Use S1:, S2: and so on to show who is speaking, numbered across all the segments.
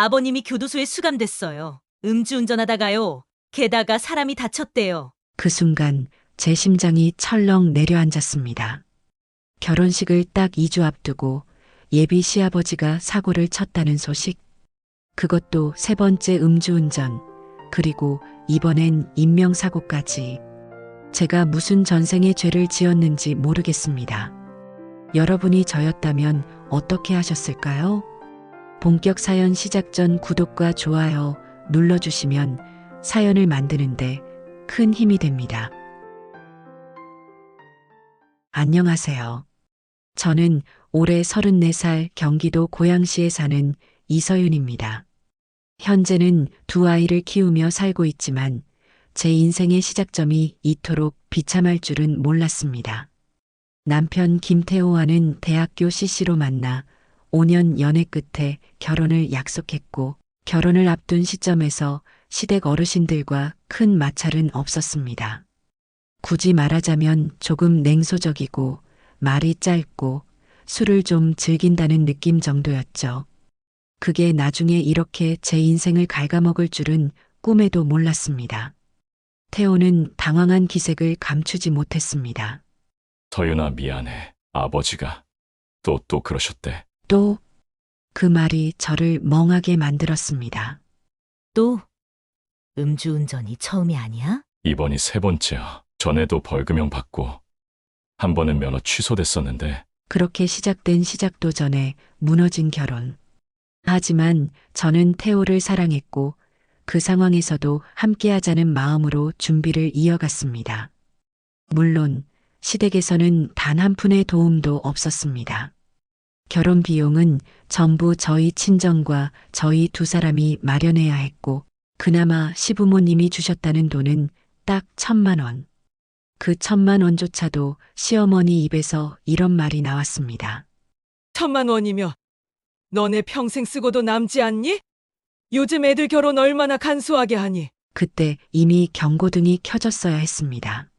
S1: 아버님이 교도소에 수감됐어요. 음주운전하다가요. 게다가 사람이 다쳤대요.
S2: 그 순간 제 심장이 철렁 내려앉았습니다. 결혼식을 딱 2주 앞두고 예비 시아버지가 사고를 쳤다는 소식. 그것도 세 번째 음주운전. 그리고 이번엔 인명사고까지. 제가 무슨 전생의 죄를 지었는지 모르겠습니다. 여러분이 저였다면 어떻게 하셨을까요? 본격 사연 시작 전 구독과 좋아요 눌러주시면 사연을 만드는데 큰 힘이 됩니다. 안녕하세요. 저는 올해 34살 경기도 고양시에 사는 이서윤입니다. 현재는 두 아이를 키우며 살고 있지만 제 인생의 시작점이 이토록 비참할 줄은 몰랐습니다. 남편 김태호와는 대학교 CC로 만나 5년 연애 끝에 결혼을 약속했고 결혼을 앞둔 시점에서 시댁 어르신들과 큰 마찰은 없었습니다. 굳이 말하자면 조금 냉소적이고 말이 짧고 술을 좀 즐긴다는 느낌 정도였죠. 그게 나중에 이렇게 제 인생을 갉아먹을 줄은 꿈에도 몰랐습니다. 태호는 당황한 기색을 감추지 못했습니다.
S3: 서윤아, 미안해. 아버지가 또 그러셨대.
S2: 또 그 말이 저를 멍하게 만들었습니다.
S1: 또 음주운전이 처음이 아니야?
S3: 이번이 세 번째야. 전에도 벌금형 받고 한 번은 면허 취소됐었는데
S2: 그렇게 시작된 시작도 전에 무너진 결혼. 하지만 저는 태호를 사랑했고 그 상황에서도 함께하자는 마음으로 준비를 이어갔습니다. 물론 시댁에서는 단 한 푼의 도움도 없었습니다. 결혼 비용은 전부 저희 친정과 저희 두 사람이 마련해야 했고 그나마 시부모님이 주셨다는 돈은 딱 1,000만 원. 그 1,000만 원조차도 시어머니 입에서 이런 말이 나왔습니다.
S4: 1,000만 원이면 너네 평생 쓰고도 남지 않니? 요즘 애들 결혼 얼마나 간소하게 하니?
S2: 그때 이미 경고등이 켜졌어야 했습니다.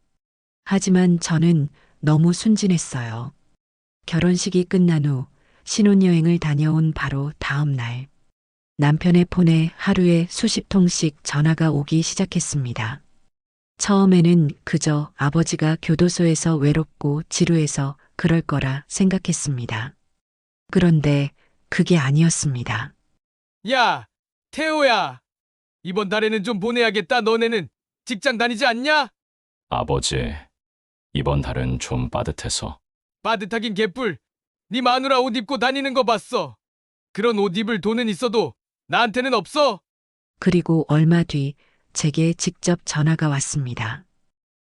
S2: 하지만 저는 너무 순진했어요. 결혼식이 끝난 후 신혼여행을 다녀온 바로 다음 날, 남편의 폰에 하루에 수십 통씩 전화가 오기 시작했습니다. 처음에는 그저 아버지가 교도소에서 외롭고 지루해서 그럴 거라 생각했습니다. 그런데 그게 아니었습니다.
S5: 야, 태호야. 이번 달에는 좀 보내야겠다. 너네는 직장 다니지 않냐?
S3: 아버지, 이번 달은 좀 빠듯해서.
S5: 빠듯하긴 개뿔. 네 마누라 옷 입고 다니는 거 봤어. 그런 옷 입을 돈은 있어도 나한테는 없어.
S2: 그리고 얼마 뒤 제게 직접 전화가 왔습니다.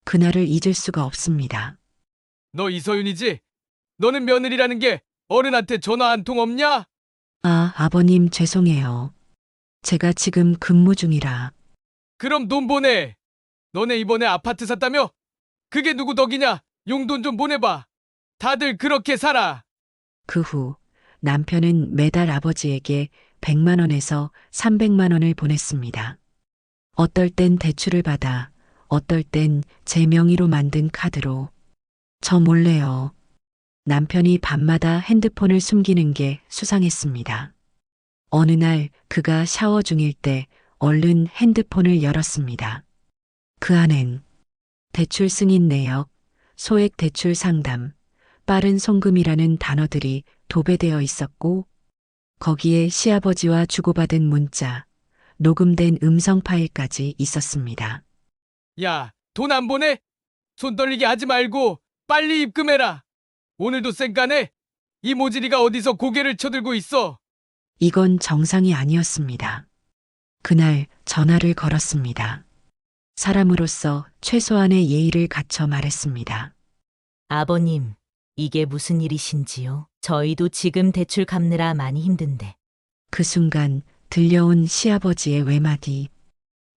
S2: 그날을 잊을 수가 없습니다.
S5: 너 이서윤이지? 너는 며느리라는 게 어른한테 전화 한 통 없냐?
S2: 아, 아버님 죄송해요. 제가 지금 근무 중이라.
S5: 그럼 돈 보내. 너네 이번에 아파트 샀다며? 그게 누구 덕이냐? 용돈 좀 보내봐. 다들 그렇게 살아.
S2: 그 후 남편은 매달 아버지에게 100만 원에서 300만 원을 보냈습니다. 어떨 땐 대출을 받아, 어떨 땐 제 명의로 만든 카드로. 저 몰래요. 남편이 밤마다 핸드폰을 숨기는 게 수상했습니다. 어느 날 그가 샤워 중일 때 얼른 핸드폰을 열었습니다. 그 안엔 대출 승인 내역, 소액 대출 상담, 빠른 송금이라는 단어들이 도배되어 있었고 거기에 시아버지와 주고받은 문자, 녹음된 음성 파일까지 있었습니다.
S5: 야, 돈 안 보내? 손 떨리게 하지 말고 빨리 입금해라. 오늘도 쌩까네? 이 모질이가 어디서 고개를 쳐들고 있어?
S2: 이건 정상이 아니었습니다. 그날 전화를 걸었습니다. 사람으로서 최소한의 예의를 갖춰 말했습니다.
S1: 아버님, 이게 무슨 일이신지요? 저희도 지금 대출 갚느라 많이 힘든데.
S2: 그 순간 들려온 시아버지의 외마디.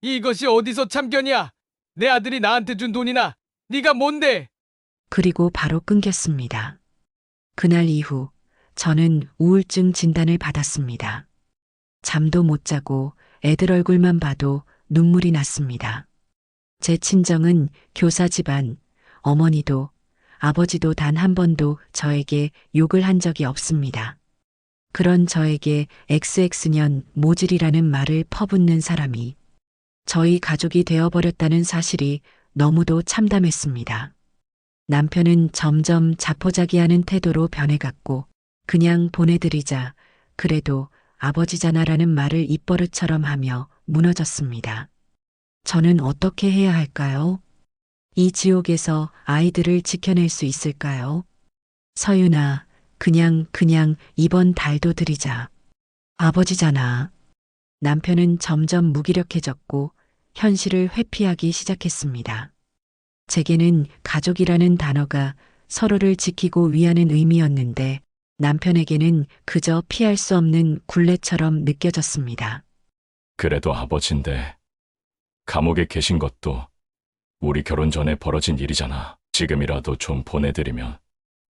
S5: 이것이 어디서 참견이야? 내 아들이 나한테 준 돈이나 네가 뭔데?
S2: 그리고 바로 끊겼습니다. 그날 이후 저는 우울증 진단을 받았습니다. 잠도 못 자고 애들 얼굴만 봐도 눈물이 났습니다. 제 친정은 교사 집안, 어머니도 아버지도 단 한 번도 저에게 욕을 한 적이 없습니다. 그런 저에게 XX년 모질이라는 말을 퍼붓는 사람이 저희 가족이 되어버렸다는 사실이 너무도 참담했습니다. 남편은 점점 자포자기하는 태도로 변해갔고 그냥 보내드리자 그래도 아버지잖아라는 말을 입버릇처럼 하며 무너졌습니다. 저는 어떻게 해야 할까요? 이 지옥에서 아이들을 지켜낼 수 있을까요? 서윤아, 그냥 이번 달도 드리자. 아버지잖아. 남편은 점점 무기력해졌고 현실을 회피하기 시작했습니다. 제게는 가족이라는 단어가 서로를 지키고 위하는 의미였는데 남편에게는 그저 피할 수 없는 굴레처럼 느껴졌습니다.
S3: 그래도 아버지인데 감옥에 계신 것도 우리 결혼 전에 벌어진 일이잖아. 지금이라도 좀 보내드리면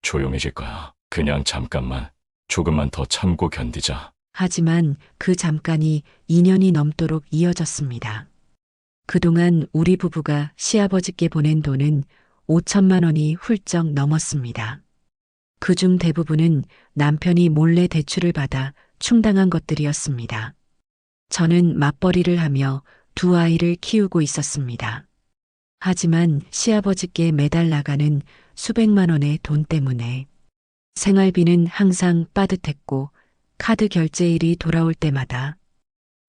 S3: 조용해질 거야. 그냥 잠깐만, 조금만 더 참고 견디자.
S2: 하지만 그 잠깐이 2년이 넘도록 이어졌습니다. 그동안 우리 부부가 시아버지께 보낸 돈은 5천만 원이 훌쩍 넘었습니다. 그중 대부분은 남편이 몰래 대출을 받아 충당한 것들이었습니다. 저는 맞벌이를 하며 두 아이를 키우고 있었습니다. 하지만 시아버지께 매달 나가는 수백만 원의 돈 때문에 생활비는 항상 빠듯했고 카드 결제일이 돌아올 때마다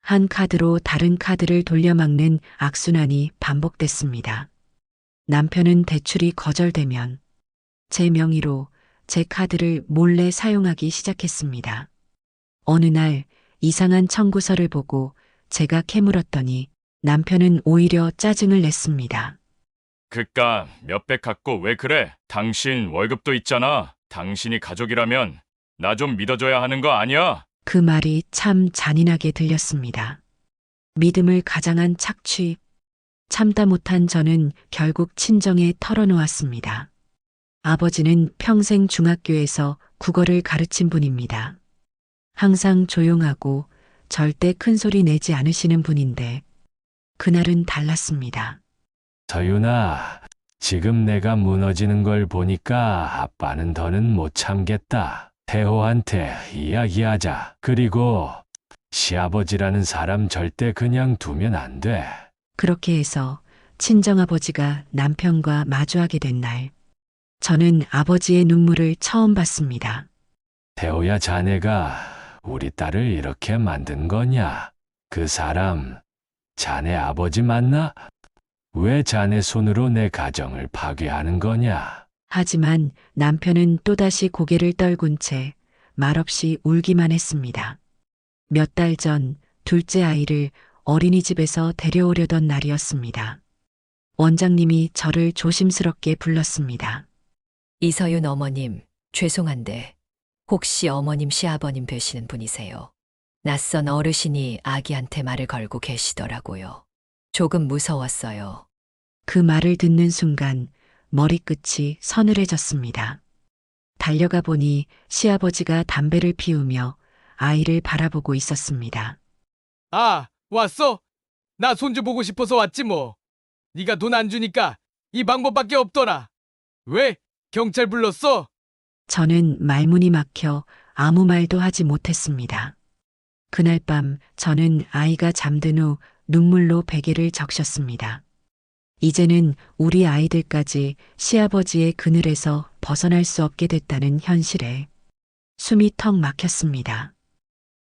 S2: 한 카드로 다른 카드를 돌려막는 악순환이 반복됐습니다. 남편은 대출이 거절되면 제 명의로 제 카드를 몰래 사용하기 시작했습니다. 어느 날 이상한 청구서를 보고 제가 캐물었더니 남편은 오히려 짜증을 냈습니다.
S3: 그깟 몇백 갖고 왜 그래? 당신 월급도 있잖아. 당신이 가족이라면 나 좀 믿어줘야 하는 거 아니야?
S2: 그 말이 참 잔인하게 들렸습니다. 믿음을 가장한 착취. 참다 못한 저는 결국 친정에 털어놓았습니다. 아버지는 평생 중학교에서 국어를 가르친 분입니다. 항상 조용하고 절대 큰 소리 내지 않으시는 분인데 그날은 달랐습니다.
S6: 서윤아, 지금 내가 무너지는 걸 보니까 아빠는 더는 못 참겠다. 태호한테 이야기하자. 그리고 시아버지라는 사람 절대 그냥 두면 안 돼.
S2: 그렇게 해서 친정아버지가 남편과 마주하게 된 날, 저는 아버지의 눈물을 처음 봤습니다.
S6: 태호야, 자네가 우리 딸을 이렇게 만든 거냐? 그 사람 자네 아버지 맞나? 왜 자네 손으로 내 가정을 파괴하는 거냐?
S2: 하지만 남편은 또다시 고개를 떨군 채 말없이 울기만 했습니다. 몇 달 전 둘째 아이를 어린이집에서 데려오려던 날이었습니다. 원장님이 저를 조심스럽게 불렀습니다.
S7: 이서윤 어머님, 죄송한데 혹시 어머님 시아버님 되시는 분이세요? 낯선 어르신이 아기한테 말을 걸고 계시더라고요. 조금 무서웠어요.
S2: 그 말을 듣는 순간 머리끝이 서늘해졌습니다. 달려가 보니 시아버지가 담배를 피우며 아이를 바라보고 있었습니다.
S5: 아, 왔어? 나 손주 보고 싶어서 왔지 뭐. 네가 돈 안 주니까 이 방법밖에 없더라. 왜? 경찰 불렀어?
S2: 저는 말문이 막혀 아무 말도 하지 못했습니다. 그날 밤 저는 아이가 잠든 후 눈물로 베개를 적셨습니다. 이제는 우리 아이들까지 시아버지의 그늘에서 벗어날 수 없게 됐다는 현실에 숨이 턱 막혔습니다.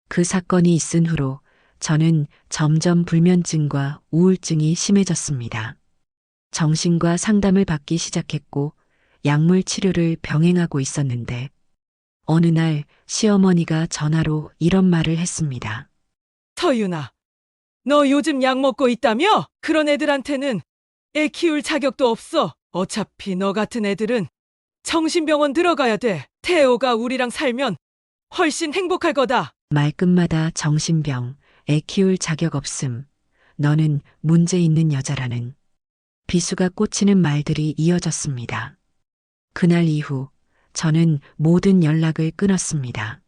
S2: 그 사건이 있은 후로 저는 점점 불면증과 우울증이 심해졌습니다. 정신과 상담을 받기 시작했고 약물 치료를 병행하고 있었는데 어느 날 시어머니가 전화로 이런 말을 했습니다.
S4: 서윤아, 너 요즘 약 먹고 있다며? 그런 애들한테는 애 키울 자격도 없어. 어차피 너 같은 애들은 정신병원 들어가야 돼. 태호가 우리랑 살면 훨씬 행복할 거다.
S2: 말끝마다 정신병, 애 키울 자격 없음, 너는 문제 있는 여자라는 비수가 꽂히는 말들이 이어졌습니다. 그날 이후 저는 모든 연락을 끊었습니다.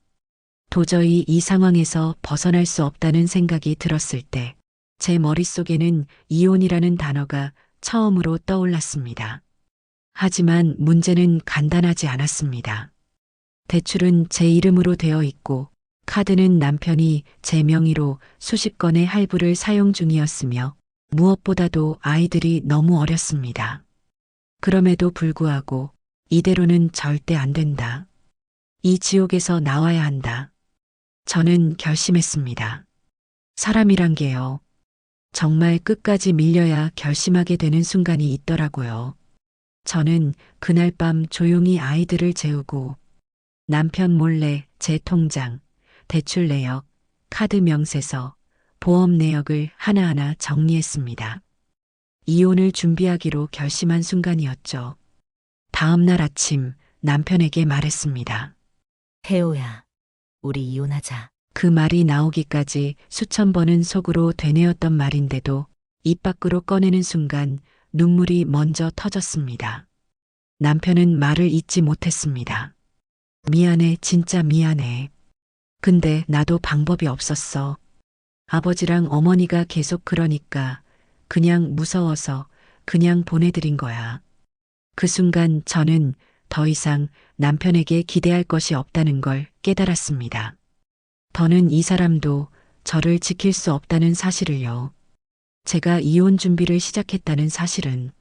S2: 도저히 이 상황에서 벗어날 수 없다는 생각이 들었을 때 제 머릿속에는 이혼이라는 단어가 처음으로 떠올랐습니다. 하지만 문제는 간단하지 않았습니다. 대출은 제 이름으로 되어 있고 카드는 남편이 제 명의로 수십 건의 할부를 사용 중이었으며 무엇보다도 아이들이 너무 어렸습니다. 그럼에도 불구하고 이대로는 절대 안 된다. 이 지옥에서 나와야 한다. 저는 결심했습니다. 사람이란 게요. 정말 끝까지 밀려야 결심하게 되는 순간이 있더라고요. 저는 그날 밤 조용히 아이들을 재우고 남편 몰래 제 통장, 대출 내역, 카드 명세서, 보험 내역을 하나하나 정리했습니다. 이혼을 준비하기로 결심한 순간이었죠. 다음 날 아침 남편에게 말했습니다.
S1: 태호야, 우리 이혼하자.
S2: 그 말이 나오기까지 수천 번은 속으로 되뇌었던 말인데도 입 밖으로 꺼내는 순간 눈물이 먼저 터졌습니다. 남편은 말을 잇지 못했습니다. 미안해, 진짜 미안해. 근데 나도 방법이 없었어. 아버지랑 어머니가 계속 그러니까 그냥 무서워서 그냥 보내드린 거야. 그 순간 저는 더 이상 남편에게 기대할 것이 없다는 걸 깨달았습니다. 더는 이 사람도 저를 지킬 수 없다는 사실을요. 제가 이혼 준비를 시작했다는 사실은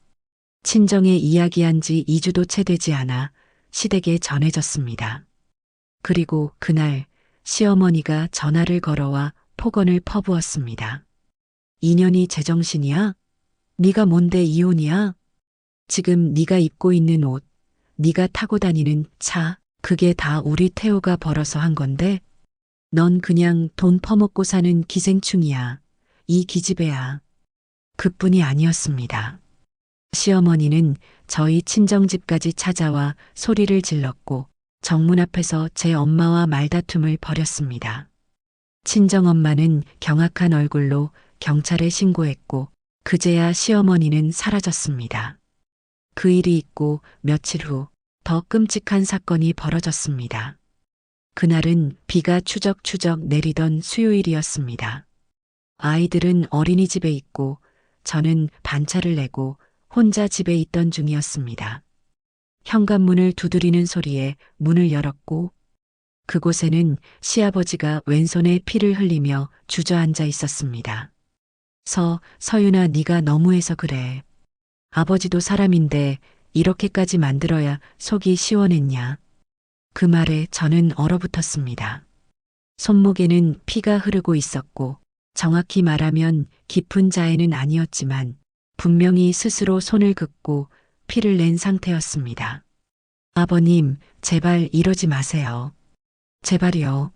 S2: 친정에 이야기한 지 2주도 채 되지 않아 시댁에 전해졌습니다. 그리고 그날 시어머니가 전화를 걸어와 폭언을 퍼부었습니다. 인연이 제정신이야? 네가 뭔데 이혼이야? 지금 네가 입고 있는 옷, 네가 타고 다니는 차, 그게 다 우리 태호가 벌어서 한 건데 넌 그냥 돈 퍼먹고 사는 기생충이야. 이 기집애야. 그뿐이 아니었습니다. 시어머니는 저희 친정집까지 찾아와 소리를 질렀고 정문 앞에서 제 엄마와 말다툼을 벌였습니다. 친정엄마는 경악한 얼굴로 경찰에 신고했고 그제야 시어머니는 사라졌습니다. 그 일이 있고 며칠 후 더 끔찍한 사건이 벌어졌습니다. 그날은 비가 추적추적 내리던 수요일이었습니다. 아이들은 어린이집에 있고 저는 반차를 내고 혼자 집에 있던 중이었습니다. 현관문을 두드리는 소리에 문을 열었고 그곳에는 시아버지가 왼손에 피를 흘리며 주저앉아 있었습니다. 서윤아, 네가 너무해서 그래. 아버지도 사람인데 이렇게까지 만들어야 속이 시원했냐. 그 말에 저는 얼어붙었습니다. 손목에는 피가 흐르고 있었고 정확히 말하면 깊은 자해는 아니었지만 분명히 스스로 손을 긋고 피를 낸 상태였습니다. 아버님, 제발 이러지 마세요. 제발이요.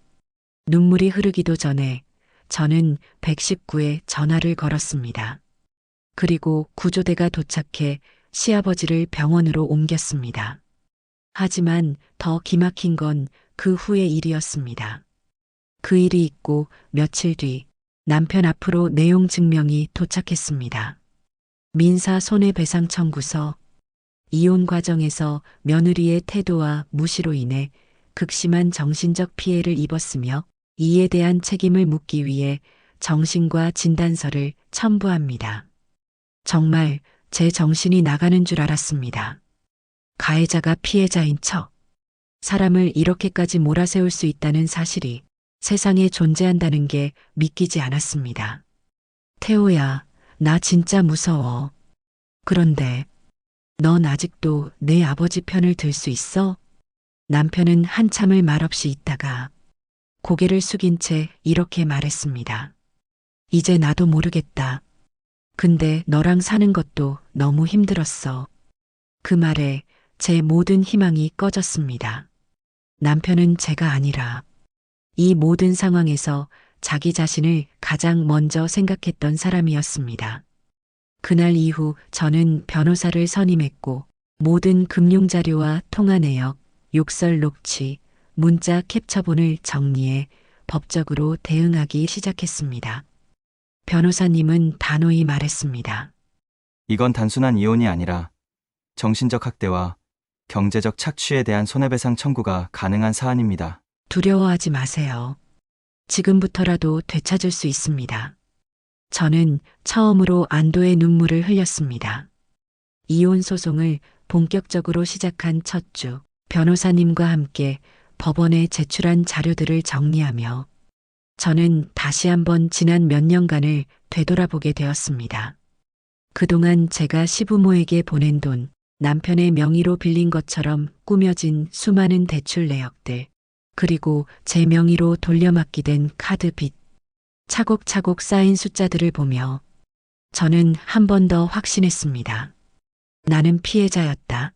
S2: 눈물이 흐르기도 전에 저는 119에 전화를 걸었습니다. 그리고 구조대가 도착해 시아버지를 병원으로 옮겼습니다. 하지만 더 기막힌 건 그 후의 일이었습니다. 그 일이 있고 며칠 뒤 남편 앞으로 내용 증명이 도착했습니다. 민사 손해배상 청구서. 이혼 과정에서 며느리의 태도와 무시로 인해 극심한 정신적 피해를 입었으며 이에 대한 책임을 묻기 위해 정신과 진단서를 첨부합니다. 정말 제 정신이 나가는 줄 알았습니다. 가해자가 피해자인 척. 사람을 이렇게까지 몰아세울 수 있다는 사실이 세상에 존재한다는 게 믿기지 않았습니다. 태호야, 나 진짜 무서워. 그런데 넌 아직도 내 아버지 편을 들 수 있어? 남편은 한참을 말없이 있다가 고개를 숙인 채 이렇게 말했습니다. 이제 나도 모르겠다. 근데 너랑 사는 것도 너무 힘들었어. 그 말에 제 모든 희망이 꺼졌습니다. 남편은 제가 아니라 이 모든 상황에서 자기 자신을 가장 먼저 생각했던 사람이었습니다. 그날 이후 저는 변호사를 선임했고 모든 금융자료와 통화 내역, 욕설 녹취, 문자 캡처본을 정리해 법적으로 대응하기 시작했습니다. 변호사님은 단호히 말했습니다.
S8: 이건 단순한 이혼이 아니라 정신적 학대와 경제적 착취에 대한 손해배상 청구가 가능한 사안입니다.
S2: 두려워하지 마세요. 지금부터라도 되찾을 수 있습니다. 저는 처음으로 안도의 눈물을 흘렸습니다. 이혼 소송을 본격적으로 시작한 첫 주, 변호사님과 함께 법원에 제출한 자료들을 정리하며 저는 다시 한번 지난 몇 년간을 되돌아보게 되었습니다. 그동안 제가 시부모에게 보낸 돈, 남편의 명의로 빌린 것처럼 꾸며진 수많은 대출 내역들, 그리고 제 명의로 돌려막기된 카드 빚, 차곡차곡 쌓인 숫자들을 보며 저는 한 번 더 확신했습니다. 나는 피해자였다.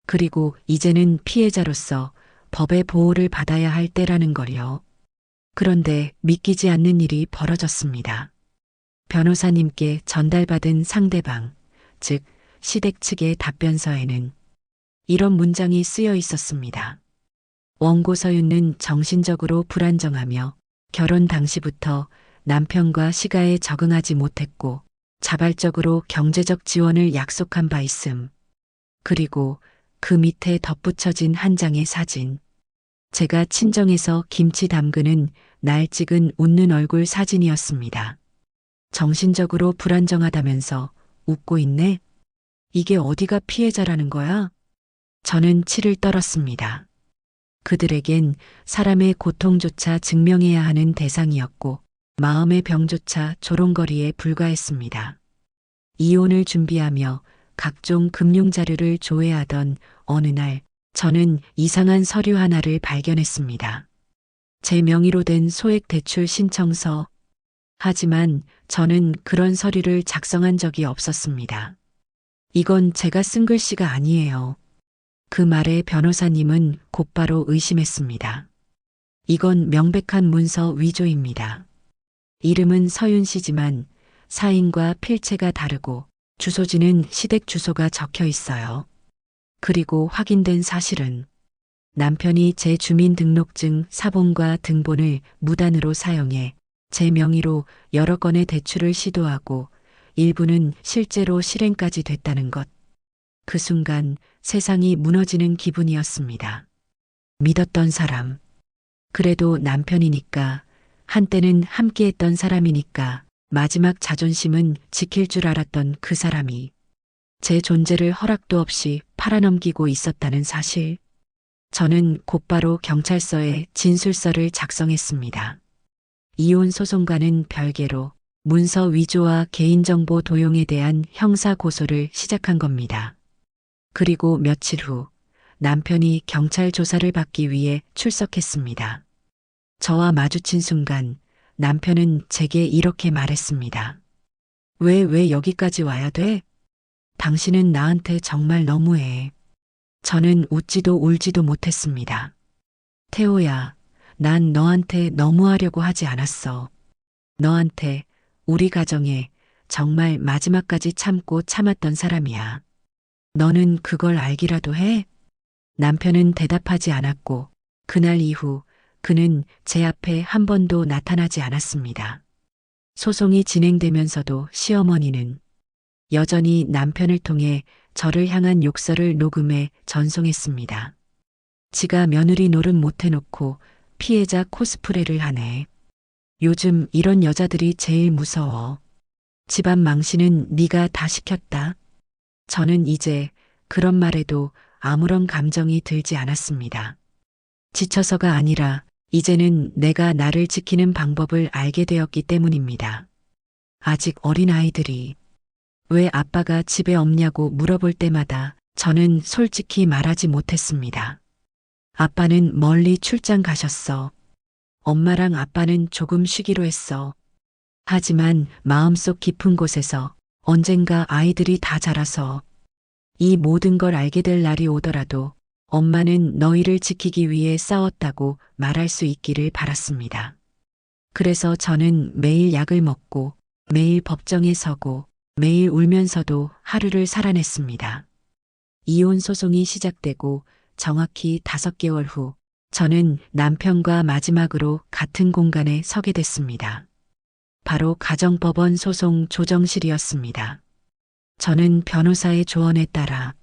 S2: 그리고 이제는 피해자로서 법의 보호를 받아야 할 때라는 걸요. 그런데 믿기지 않는 일이 벌어졌습니다. 변호사님께 전달받은 상대방, 즉 시댁 측의 답변서에는 이런 문장이 쓰여 있었습니다. 원고 서윤은 정신적으로 불안정하며 결혼 당시부터 남편과 시가에 적응하지 못했고 자발적으로 경제적 지원을 약속한 바 있음. 그리고 그 밑에 덧붙여진 한 장의 사진. 제가 친정에서 김치 담그는 날 찍은 웃는 얼굴 사진이었습니다. 정신적으로 불안정하다면서 웃고 있네? 이게 어디가 피해자라는 거야? 저는 치를 떨었습니다. 그들에겐 사람의 고통조차 증명해야 하는 대상이었고 마음의 병조차 조롱거리에 불과했습니다. 이혼을 준비하며 각종 금융자료를 조회하던 어느 날 저는 이상한 서류 하나를 발견했습니다. 제 명의로 된 소액 대출 신청서. 하지만 저는 그런 서류를 작성한 적이 없었습니다. 이건 제가 쓴 글씨가 아니에요. 그 말에 변호사님은 곧바로 의심했습니다. 이건 명백한 문서 위조입니다. 이름은 서윤 씨지만 사인과 필체가 다르고 주소지는 시댁 주소가 적혀 있어요. 그리고 확인된 사실은 남편이 제 주민등록증 사본과 등본을 무단으로 사용해 제 명의로 여러 건의 대출을 시도하고 일부는 실제로 실행까지 됐다는 것. 그 순간 세상이 무너지는 기분이었습니다. 믿었던 사람. 그래도 남편이니까, 한때는 함께했던 사람이니까 마지막 자존심은 지킬 줄 알았던 그 사람이 제 존재를 허락도 없이 팔아넘기고 있었다는 사실. 저는 곧바로 경찰서에 진술서를 작성했습니다. 이혼 소송과는 별개로 문서 위조와 개인정보 도용에 대한 형사 고소를 시작한 겁니다. 그리고 며칠 후 남편이 경찰 조사를 받기 위해 출석했습니다. 저와 마주친 순간 남편은 제게 이렇게 말했습니다. 왜 여기까지 와야 돼? 당신은 나한테 정말 너무해. 저는 웃지도 울지도 못했습니다. 태호야, 난 너한테 너무하려고 하지 않았어. 너한테, 우리 가정에 정말 마지막까지 참고 참았던 사람이야. 너는 그걸 알기라도 해? 남편은 대답하지 않았고 그날 이후 그는 제 앞에 한 번도 나타나지 않았습니다. 소송이 진행되면서도 시어머니는 여전히 남편을 통해 저를 향한 욕설을 녹음해 전송했습니다. 지가 며느리 노릇 못해놓고 피해자 코스프레를 하네. 요즘 이런 여자들이 제일 무서워. 집안 망신은 네가 다 시켰다. 저는 이제 그런 말에도 아무런 감정이 들지 않았습니다. 지쳐서가 아니라 이제는 내가 나를 지키는 방법을 알게 되었기 때문입니다. 아직 어린 아이들이 왜 아빠가 집에 없냐고 물어볼 때마다 저는 솔직히 말하지 못했습니다. 아빠는 멀리 출장 가셨어. 엄마랑 아빠는 조금 쉬기로 했어. 하지만 마음속 깊은 곳에서 언젠가 아이들이 다 자라서 이 모든 걸 알게 될 날이 오더라도 엄마는 너희를 지키기 위해 싸웠다고 말할 수 있기를 바랐습니다. 그래서 저는 매일 약을 먹고 매일 법정에 서고 매일 울면서도 하루를 살아냈습니다. 이혼 소송이 시작되고 정확히 5개월 후 저는 남편과 마지막으로 같은 공간에 서게 됐습니다. 바로 가정법원 소송 조정실이었습니다. 저는 변호사의 조언에 따라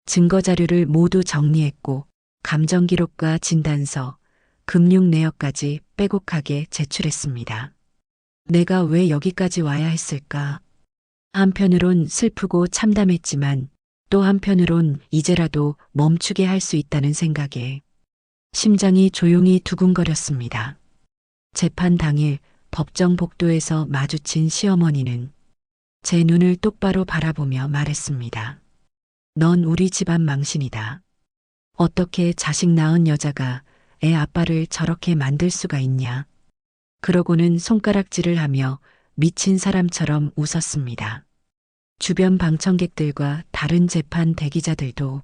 S2: 증거자료를 모두 정리했고 감정기록과 진단서, 금융 내역까지 빼곡하게 제출했습니다. 내가 왜 여기까지 와야 했을까? 한편으론 슬프고 참담했지만 또 한편으론 이제라도 멈추게 할 수 있다는 생각에 심장이 조용히 두근거렸습니다. 재판 당일 법정 복도에서 마주친 시어머니는 제 눈을 똑바로 바라보며 말했습니다. 넌 우리 집안 망신이다. 어떻게 자식 낳은 여자가 애 아빠를 저렇게 만들 수가 있냐. 그러고는 손가락질을 하며 미친 사람처럼 웃었습니다. 주변 방청객들과 다른 재판 대기자들도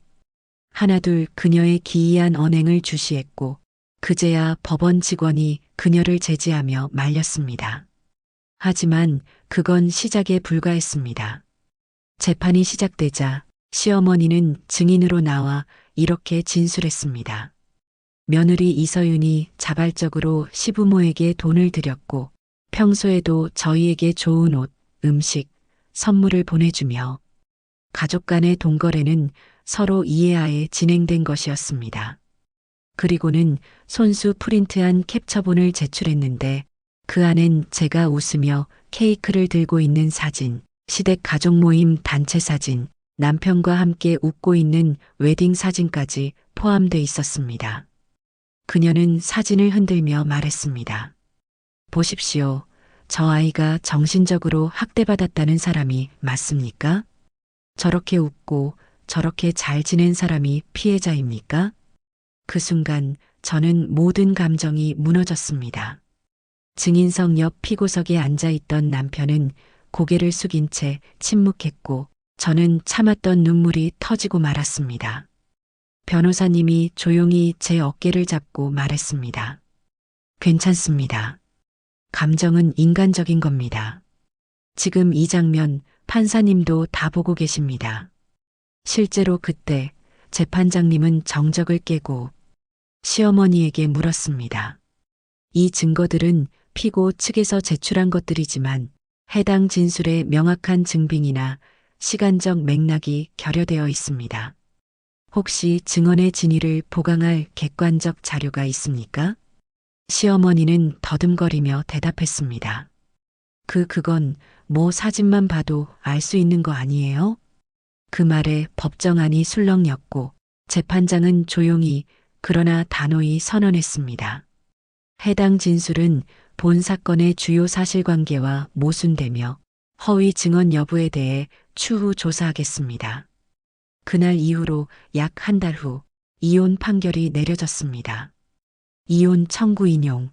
S2: 하나둘 그녀의 기이한 언행을 주시했고 그제야 법원 직원이 그녀를 제지하며 말렸습니다. 하지만 그건 시작에 불과했습니다. 재판이 시작되자 시어머니는 증인으로 나와 이렇게 진술했습니다. 며느리 이서윤이 자발적으로 시부모에게 돈을 들였고 평소에도 저희에게 좋은 옷, 음식, 선물을 보내주며 가족 간의 돈거래는 서로 이해하에 진행된 것이었습니다. 그리고는 손수 프린트한 캡처본을 제출했는데 그 안엔 제가 웃으며 케이크를 들고 있는 사진, 시댁 가족 모임 단체 사진, 남편과 함께 웃고 있는 웨딩 사진까지 포함돼 있었습니다. 그녀는 사진을 흔들며 말했습니다. 보십시오. 저 아이가 정신적으로 학대받았다는 사람이 맞습니까? 저렇게 웃고 저렇게 잘 지낸 사람이 피해자입니까? 그 순간 저는 모든 감정이 무너졌습니다. 증인석 옆 피고석에 앉아있던 남편은 고개를 숙인 채 침묵했고 저는 참았던 눈물이 터지고 말았습니다. 변호사님이 조용히 제 어깨를 잡고 말했습니다. 괜찮습니다. 감정은 인간적인 겁니다. 지금 이 장면 판사님도 다 보고 계십니다. 실제로 그때 재판장님은 정적을 깨고 시어머니에게 물었습니다. 이 증거들은 피고 측에서 제출한 것들이지만 해당 진술에 명확한 증빙이나 시간적 맥락이 결여되어 있습니다. 혹시 증언의 진위를 보강할 객관적 자료가 있습니까? 시어머니는 더듬거리며 대답했습니다. 그건 뭐 사진만 봐도 알 수 있는 거 아니에요? 그 말에 법정안이 술렁였고 재판장은 조용히 그러나 단호히 선언했습니다. 해당 진술은 본 사건의 주요 사실관계와 모순되며 허위 증언 여부에 대해 추후 조사하겠습니다. 그날 이후로 약 한 달 후 이혼 판결이 내려졌습니다. 이혼 청구 인용,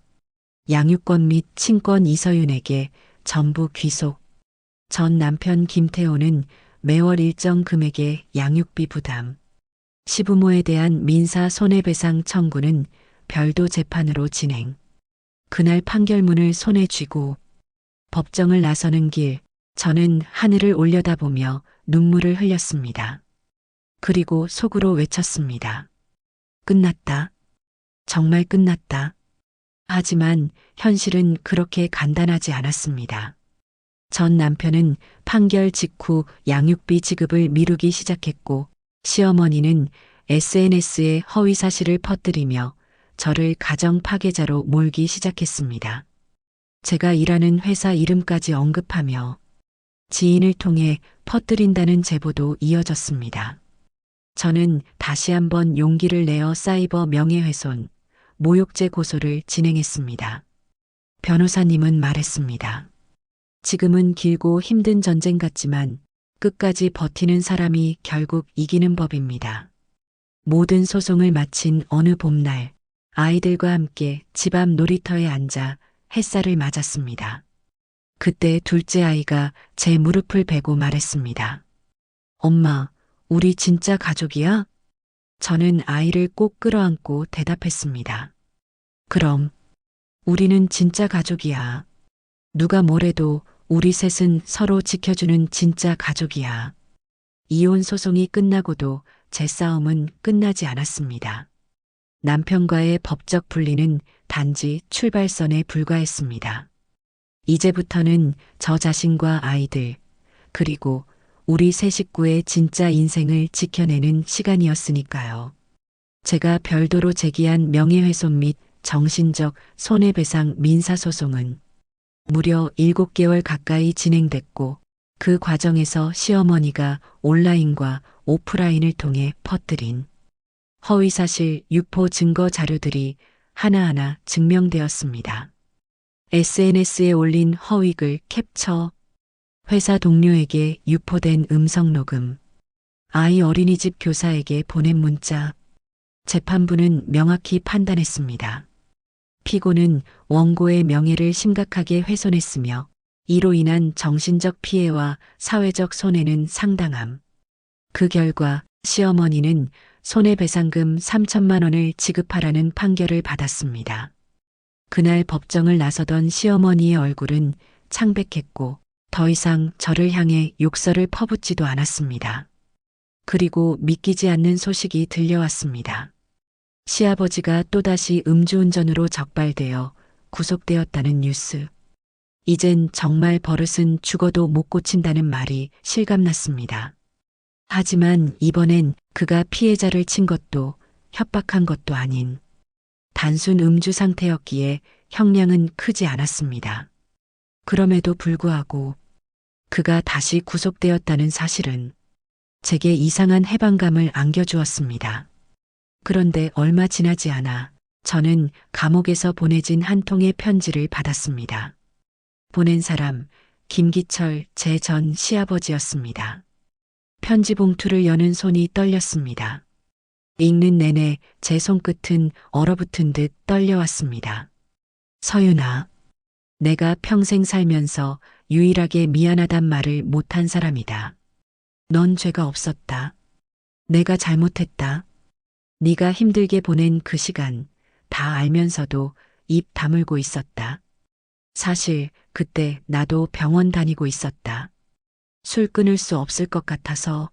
S2: 양육권 및 친권 이서윤에게 전부 귀속, 전 남편 김태호는 매월 일정 금액의 양육비 부담, 시부모에 대한 민사 손해배상 청구는 별도 재판으로 진행. 그날 판결문을 손에 쥐고 법정을 나서는 길, 저는 하늘을 올려다보며 눈물을 흘렸습니다. 그리고 속으로 외쳤습니다. 끝났다. 정말 끝났다. 하지만 현실은 그렇게 간단하지 않았습니다. 전 남편은 판결 직후 양육비 지급을 미루기 시작했고 시어머니는 SNS에 허위 사실을 퍼뜨리며 저를 가정 파괴자로 몰기 시작했습니다. 제가 일하는 회사 이름까지 언급하며 지인을 통해 퍼뜨린다는 제보도 이어졌습니다. 저는 다시 한번 용기를 내어 사이버 명예훼손, 모욕죄 고소를 진행했습니다. 변호사님은 말했습니다. 지금은 길고 힘든 전쟁 같지만 끝까지 버티는 사람이 결국 이기는 법입니다. 모든 소송을 마친 어느 봄날, 아이들과 함께 집 앞 놀이터에 앉아 햇살을 맞았습니다. 그때 둘째 아이가 제 무릎을 베고 말했습니다. 엄마, 우리 진짜 가족이야? 저는 아이를 꼭 끌어안고 대답했습니다. 그럼, 우리는 진짜 가족이야. 누가 뭐래도 우리 셋은 서로 지켜주는 진짜 가족이야. 이혼 소송이 끝나고도 제 싸움은 끝나지 않았습니다. 남편과의 법적 분리는 단지 출발선에 불과했습니다. 이제부터는 저 자신과 아이들, 그리고 우리 세 식구의 진짜 인생을 지켜내는 시간이었으니까요. 제가 별도로 제기한 명예훼손 및 정신적 손해배상 민사소송은 무려 7개월 가까이 진행됐고 그 과정에서 시어머니가 온라인과 오프라인을 통해 퍼뜨린 허위사실, 유포 증거 자료들이 하나하나 증명되었습니다. SNS에 올린 허위글 캡처, 회사 동료에게 유포된 음성 녹음, 아이 어린이집 교사에게 보낸 문자. 재판부는 명확히 판단했습니다. 피고는 원고의 명예를 심각하게 훼손했으며 이로 인한 정신적 피해와 사회적 손해는 상당함. 그 결과 시어머니는 손해배상금 3천만 원을 지급하라는 판결을 받았습니다. 그날 법정을 나서던 시어머니의 얼굴은 창백했고 더 이상 저를 향해 욕설을 퍼붓지도 않았습니다. 그리고 믿기지 않는 소식이 들려왔습니다. 시아버지가 또다시 음주운전으로 적발되어 구속되었다는 뉴스. 이젠 정말 버릇은 죽어도 못 고친다는 말이 실감났습니다. 하지만 이번엔 그가 피해자를 친 것도 협박한 것도 아닌 단순 음주 상태였기에 형량은 크지 않았습니다. 그럼에도 불구하고 그가 다시 구속되었다는 사실은 제게 이상한 해방감을 안겨주었습니다. 그런데 얼마 지나지 않아 저는 감옥에서 보내진 한 통의 편지를 받았습니다. 보낸 사람 김기철 제 전 시아버지였습니다. 편지 봉투를 여는 손이 떨렸습니다. 읽는 내내 제 손끝은 얼어붙은 듯 떨려왔습니다. 서윤아, 내가 평생 살면서 유일하게 미안하단 말을 못한 사람이다. 넌 죄가 없었다. 내가 잘못했다. 네가 힘들게 보낸 그 시간 다 알면서도 입 다물고 있었다. 사실 그때 나도 병원 다니고 있었다. 술 끊을 수 없을 것 같아서.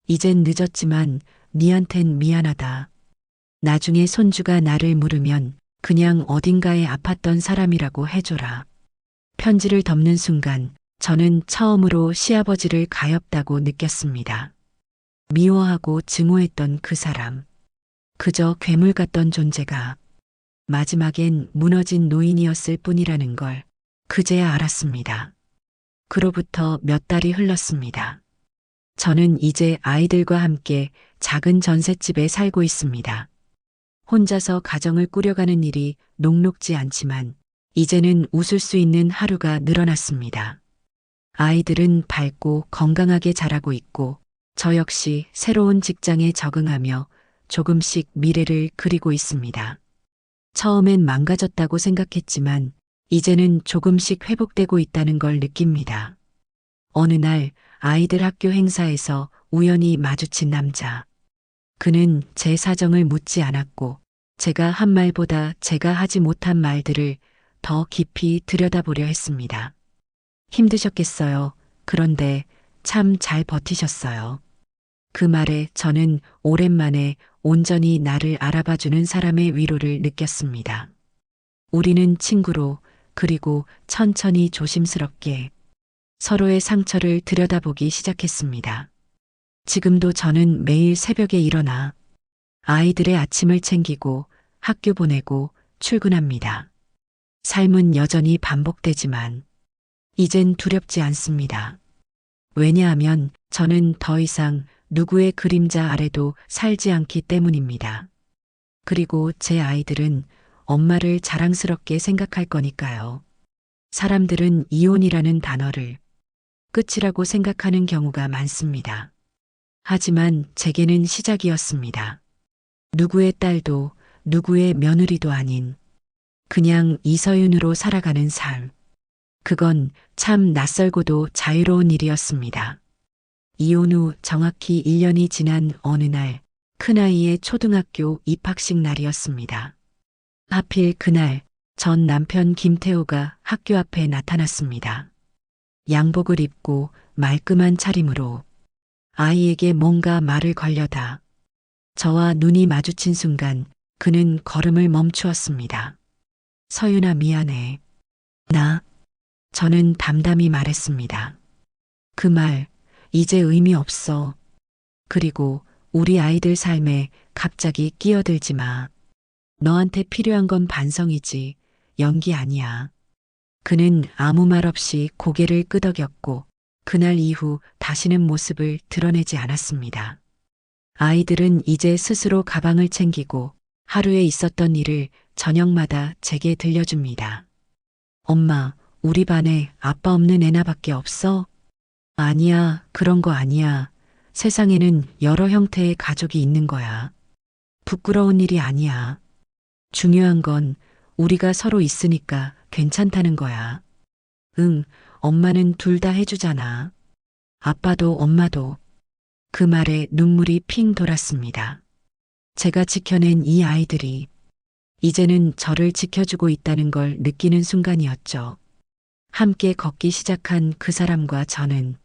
S2: 이젠 늦었지만 니한텐 미안하다. 나중에 손주가 나를 물으면 그냥 어딘가에 아팠던 사람이라고 해줘라. 편지를 덮는 순간 저는 처음으로 시아버지를 가엾다고 느꼈습니다. 미워하고 증오했던 그 사람. 그저 괴물 같던 존재가 마지막엔 무너진 노인이었을 뿐이라는 걸 그제야 알았습니다. 그로부터 몇 달이 흘렀습니다. 저는 이제 아이들과 함께 작은 전셋집에 살고 있습니다. 혼자서 가정을 꾸려가는 일이 녹록지 않지만 이제는 웃을 수 있는 하루가 늘어났습니다. 아이들은 밝고 건강하게 자라고 있고 저 역시 새로운 직장에 적응하며 조금씩 미래를 그리고 있습니다. 처음엔 망가졌다고 생각했지만 이제는 조금씩 회복되고 있다는 걸 느낍니다. 어느 날 아이들 학교 행사에서 우연히 마주친 남자. 그는 제 사정을 묻지 않았고 제가 한 말보다 제가 하지 못한 말들을 더 깊이 들여다보려 했습니다. 힘드셨겠어요. 그런데 참 잘 버티셨어요. 그 말에 저는 오랜만에 온전히 나를 알아봐주는 사람의 위로를 느꼈습니다. 우리는 친구로 그리고 천천히 조심스럽게 서로의 상처를 들여다보기 시작했습니다. 지금도 저는 매일 새벽에 일어나 아이들의 아침을 챙기고 학교 보내고 출근합니다. 삶은 여전히 반복되지만 이젠 두렵지 않습니다. 왜냐하면 저는 더 이상 누구의 그림자 아래도 살지 않기 때문입니다. 그리고 제 아이들은 엄마를 자랑스럽게 생각할 거니까요. 사람들은 이혼이라는 단어를 끝이라고 생각하는 경우가 많습니다. 하지만 제게는 시작이었습니다. 누구의 딸도 누구의 며느리도 아닌 그냥 이서윤으로 살아가는 삶. 그건 참 낯설고도 자유로운 일이었습니다. 이혼 후 정확히 1년이 지난 어느 날 큰아이의 초등학교 입학식 날이었습니다. 하필 그날 전 남편 김태호가 학교 앞에 나타났습니다. 양복을 입고 말끔한 차림으로 아이에게 뭔가 말을 걸려다 저와 눈이 마주친 순간 그는 걸음을 멈추었습니다. 서윤아 미안해. 저는 담담히 말했습니다. 그 말 이제 의미 없어. 그리고 우리 아이들 삶에 갑자기 끼어들지 마. 너한테 필요한 건 반성이지 연기 아니야. 그는 아무 말 없이 고개를 끄덕였고 그날 이후 다시는 모습을 드러내지 않았습니다. 아이들은 이제 스스로 가방을 챙기고 하루에 있었던 일을 저녁마다 제게 들려줍니다. 엄마, 우리 반에 아빠 없는 애나밖에 없어? 아니야, 그런 거 아니야. 세상에는 여러 형태의 가족이 있는 거야. 부끄러운 일이 아니야. 중요한 건 우리가 서로 있으니까 괜찮다는 거야. 응, 엄마는 둘 다 해주잖아. 아빠도 엄마도. 그 말에 눈물이 핑 돌았습니다. 제가 지켜낸 이 아이들이 이제는 저를 지켜주고 있다는 걸 느끼는 순간이었죠. 함께 걷기 시작한 그 사람과 저는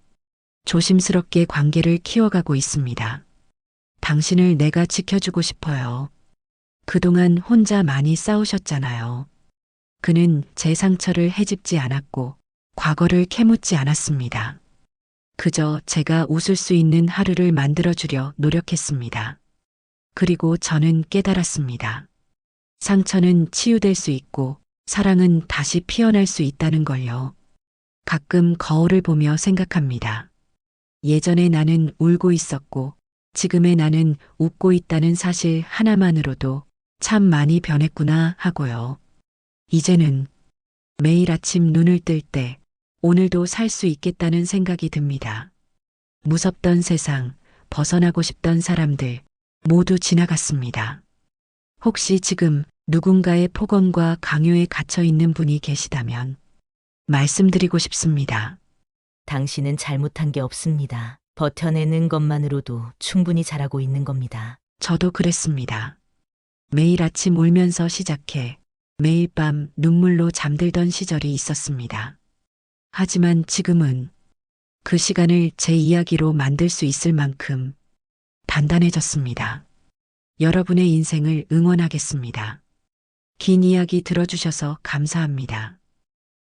S2: 조심스럽게 관계를 키워가고 있습니다. 당신을 내가 지켜주고 싶어요. 그동안 혼자 많이 싸우셨잖아요. 그는 제 상처를 헤집지 않았고 과거를 캐묻지 않았습니다. 그저 제가 웃을 수 있는 하루를 만들어주려 노력했습니다. 그리고 저는 깨달았습니다. 상처는 치유될 수 있고 사랑은 다시 피어날 수 있다는 걸요. 가끔 거울을 보며 생각합니다. 예전에 나는 울고 있었고 지금의 나는 웃고 있다는 사실 하나만으로도 참 많이 변했구나 하고요. 이제는 매일 아침 눈을 뜰 때 오늘도 살 수 있겠다는 생각이 듭니다. 무섭던 세상, 벗어나고 싶던 사람들 모두 지나갔습니다. 혹시 지금 누군가의 폭언과 강요에 갇혀 있는 분이 계시다면 말씀드리고 싶습니다.
S1: 당신은 잘못한 게 없습니다. 버텨내는 것만으로도 충분히 잘하고 있는 겁니다.
S2: 저도 그랬습니다. 매일 아침 울면서 시작해 매일 밤 눈물로 잠들던 시절이 있었습니다. 하지만 지금은 그 시간을 제 이야기로 만들 수 있을 만큼 단단해졌습니다. 여러분의 인생을 응원하겠습니다. 긴 이야기 들어주셔서 감사합니다.